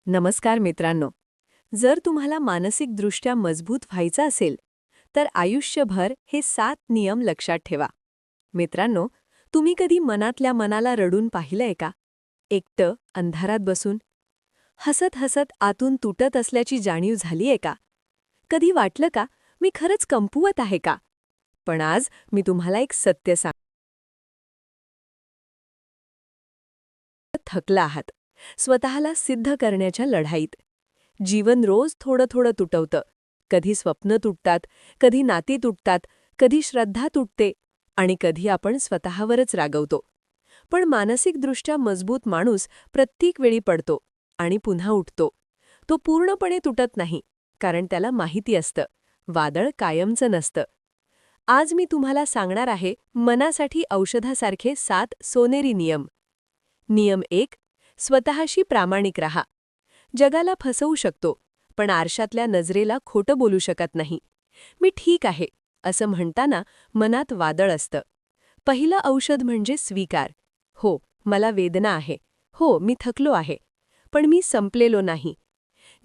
नमस्कार मित्रांनो. जर तुम्हाला मानसिकदृष्ट्या मजबूत व्हायचं असेल तर आयुष्यभर हे 7 नियम लक्षात ठेवा. मित्रांनो, तुम्ही कधी मनातल्या मनाला रडून पाहिलंय का? एकटं अंधारात बसून हसत हसत आतून तुटत असल्याची जाणीव झालीये का? कधी वाटलं का मी खरंच कमकुवत आहे का? पण आज मी तुम्हाला एक सत्य थकला आहात स्वतःला सिद्ध करण्याच्या लढाईत. जीवन रोज थोडं थोडं तुटवतं. कधी स्वप्न तुटतात, कधी नाती तुटतात, कधी श्रद्धा तुटते आणि कधी आपण स्वतःवरच रागवतो. पण मानसिकदृष्ट्या मजबूत माणूस प्रत्येक वेळी पडतो आणि पुन्हा उठतो. तो पूर्णपणे तुटत नाही, कारण त्याला माहिती असतं वादळ कायमचं नसतं. आज मी तुम्हाला सांगणार आहे मनासाठी औषधासारखे 7 सोनेरी नियम. नियम 1. स्वतःशी प्रामाणिक राहा. जगाला फसवू शकतो, पण आरशातल्या नजरेला खोटं बोलू शकत नाही. मी ठीक आहे असं म्हणताना मनात वादळ असतं. पहिलं औषध म्हणजे स्वीकार. हो, मला वेदना आहे. हो, मी थकलो आहे. पण मी संपलेलो नाही.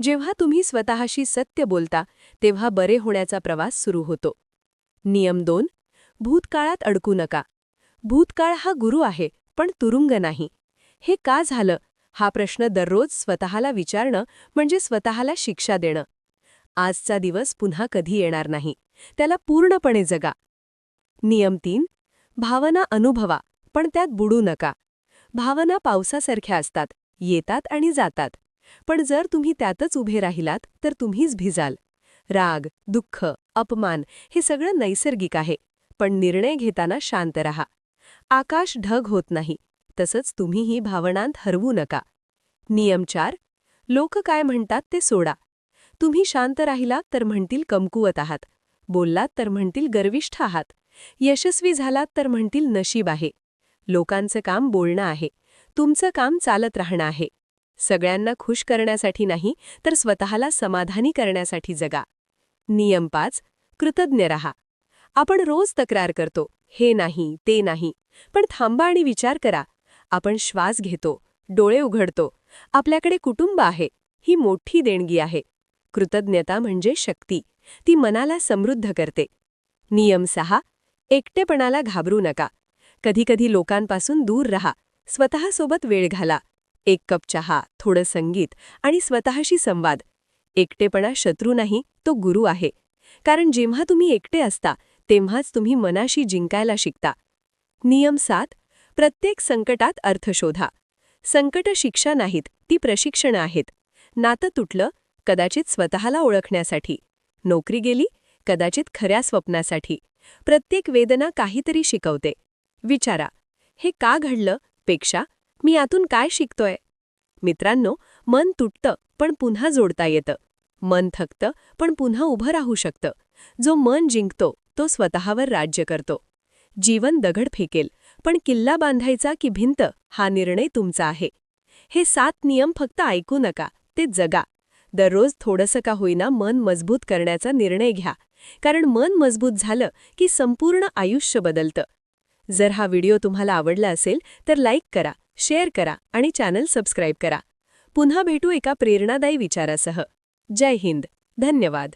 जेव्हा तुम्ही स्वतःशी सत्य बोलता तेव्हा बरे होण्याचा प्रवास सुरू होतो. नियम 2. भूतकाळात अडकू नका. भूतकाळ हा गुरु आहे, पण तुरुंग नाही. हे का झालं हा प्रश्न दररोज स्वतःला विचारणं म्हणजे स्वतःला शिक्षा देणं. आजचा दिवस पुन्हा कधी येणार नाही, त्याला पूर्णपणे जगा. नियम 3. भावना अनुभवा, पण त्यात बुडू नका. भावना पावसासारख्या असतात, येतात आणि जातात. पण जर तुम्ही त्यातच उभे राहिलात तर तुम्हीच भिजाल. राग, दुःख, अपमान हे सगळं नैसर्गिक आहे, पण निर्णय घेताना शांत रहा. आकाश ढग होत नाही, तसंच तुम्हीही भावनांत हरवू नका. नियम 4. लोक काय म्हणतात ते सोडा. तुम्ही शांत राहिलात तर म्हणतील कमकुवत आहात, बोललात तर म्हणतील गर्विष्ठ आहात, यशस्वी झालात तर म्हणतील नशीब आहे. लोकांचं काम बोलणं आहे, तुमचं काम चालत राहणं आहे. सगळ्यांना खुश करण्यासाठी नाही, तर स्वतःला समाधानी करण्यासाठी जगा. नियम 5. कृतज्ञ रहा. आपण रोज तक्रार करतो, हे नाही, ते नाही. पण थांबा आणि विचार करा. आपण श्वास घेतो, डोळे उघडतो, आपल्याकडे कुटुंब आहे, ही मोठी देणगी आहे. कृतज्ञता म्हणजे शक्ती, ती मनाला समृद्ध करते. नियम 6. एकटेपणाला घाबरू नका. कधीकधी लोकांपासून दूर रहा, स्वतःसोबत वेळ घाला. एक कप चहा, थोडं संगीत आणि स्वतःशी संवाद. एकटेपणा शत्रू नाही, तो गुरु आहे. कारण जेव्हा तुम्ही एकटे असता तेव्हाच तुम्ही मनाशी जिंकायला शिकता. नियम 7. प्रत्येक संकटात अर्थ शोधा. संकट शिक्षा नाहीत, ती प्रशिक्षणं आहेत. नातं तुटलं, कदाचित स्वतःला ओळखण्यासाठी. नोकरी गेली, कदाचित खऱ्या स्वप्नासाठी. प्रत्येक वेदना काहीतरी शिकवते. विचारा, हे का घडलं पेक्षा मी यातून काय शिकतोय? मित्रांनो, मन तुटतं पण पुन्हा जोडता येतं. मन थकतं पण पुन्हा उभं राहू शकतं. जो मन जिंकतो तो स्वतःवर राज्य करतो. जीवन दगड फेकेल, पण किल्ला बांधायचा की भिंत हा निर्णय तुमचा आहे. हे 7 नियम फक्त ऐकू नका, ते जगा. दररोज थोडंसं का होईना मन मजबूत करण्याचा निर्णय घ्या, कारण मन मजबूत झालं की संपूर्ण आयुष्य बदलतं. जर हा व्हिडिओ तुम्हाला आवडला असेल तर लाईक करा, शेअर करा आणि चॅनल सबस्क्राईब करा. पुन्हा भेटू एका प्रेरणादायी विचारासह. जय हिंद. धन्यवाद.